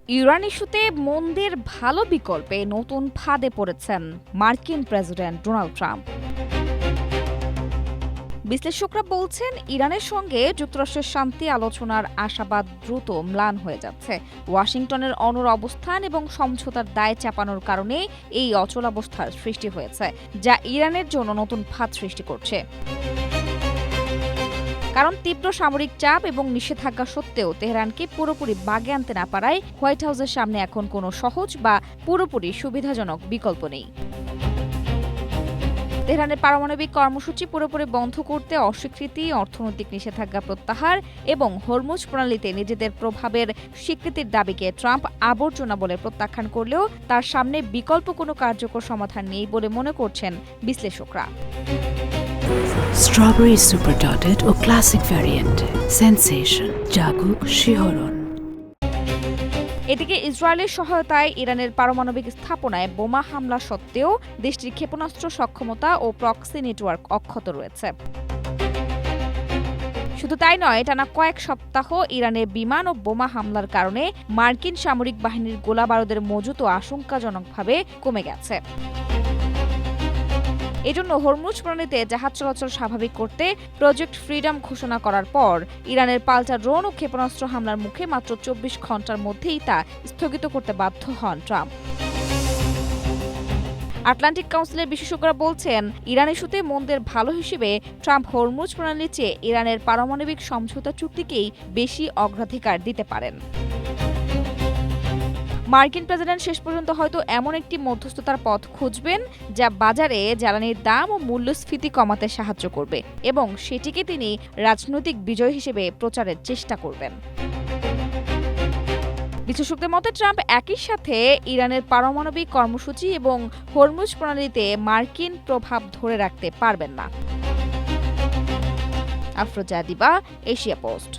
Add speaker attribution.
Speaker 1: Iran ইস্যুতে মন্দের ভালো বিকল্পে নতুন ফাঁদে পড়েছেন মার্কিন প্রেসিডেন্ট ডোনাল্ড ট্রাম্প। বিশ্লেষকরা বলছেন, ইরানের সঙ্গে যুক্তরাষ্ট্রের শান্তি আলোচনার আশাবাদ দ্রুত ম্লান হয়ে যাচ্ছে। ওয়াশিংটনের অনড় অবস্থান এবং সমঝোতার দায় চাপানোর কারণে এই অচলাবস্থার সৃষ্টি হয়েছে, যা ইরানের জন্য নতুন ফাঁদ সৃষ্টি করছে। কারণ তীব্র সামরিক চাপ এবং নিষেধাজ্ঞা সত্ত্বেও তেহরানকে পুরোপুরি বাগে আনতে না পারায় হোয়াইট হাউসের সামনে এখন কোনো সহজ বা পুরোপুরি সুবিধাজনক বিকল্প নেই। তেহরানের পারমাণবিক কর্মসূচি পুরোপুরি বন্ধ করতে অস্বীকৃতি, অর্থনৈতিক নিষেধাজ্ঞা প্রত্যাহার এবং হরমুজ প্রণালীতে নিজেদের প্রভাবের স্বীকৃতির দাবিকে ট্রাম্প আবর্জনা বলে প্রত্যাখ্যান করলেও তার সামনে বিকল্প কোনো কার্যকর সমাধান নেই বলে মনে করছেন বিশ্লেষকরা।
Speaker 2: স্ট্রবেরি সুপার ডটেড ও ক্লাসিক ভ্যারিয়েন্টে সেনসেশন জাগুক শিহরণ।
Speaker 1: এদিকে ইসরায়েলের সহায়তায় ইরানের পারমাণবিক স্থাপনায় বোমা হামলা সত্ত্বেও দেশটির ক্ষেপণাস্ত্র সক্ষমতা ও প্রক্সি নেটওয়ার্ক অক্ষত রয়েছে। শুধু তাই নয়, টানা কয়েক সপ্তাহ ইরানের বিমান ও বোমা হামলার কারণে মার্কিন সামরিক বাহিনীর গোলাবারুদের মজুতও আশঙ্কাজনকভাবে কমে গেছে। এজন্য হরমুজ প্রণালীতে জাহাজ চলাচল স্বাভাবিক করতে প্রজেক্ট ফ্রিডম ঘোষণা করার পর ইরানের পাল্টা ড্রোন ও ক্ষেপণাস্ত্র হামলার মুখে মাত্র ২৪ ঘণ্টার মধ্যেই তা স্থগিত করতে বাধ্য হন ট্রাম্প। আটলান্টিক কাউন্সিলের বিশেষজ্ঞরা বলছেন, ইরান ইস্যুতে মন্দের ভালো হিসেবে ট্রাম্প হরমুজ প্রণালীর চেয়ে ইরানের পারমাণবিক সমঝোতা চুক্তিকেই বেশি অগ্রাধিকার দিতে পারেন। মার্কিন প্রেসিডেন্ট শেষ পর্যন্ত হয়তো এমন একটি মধ্যস্থতার পথ খুঁজবেন যা বাজারে জ্বালানির দাম ও মূল্যস্ফীতি কমাতে সাহায্য করবে, এবং সেটিকে তিনি রাজনৈতিক বিজয় হিসেবে প্রচারের চেষ্টা করবেন। বিশেষজ্ঞদের মতে, ট্রাম্প একই সাথে ইরানের পারমাণবিক কর্মসূচি এবং হরমুজ প্রণালীতে মার্কিন প্রভাব ধরে রাখতে পারবেন না। আফরোজা দিবা, এশিয়া পোস্ট।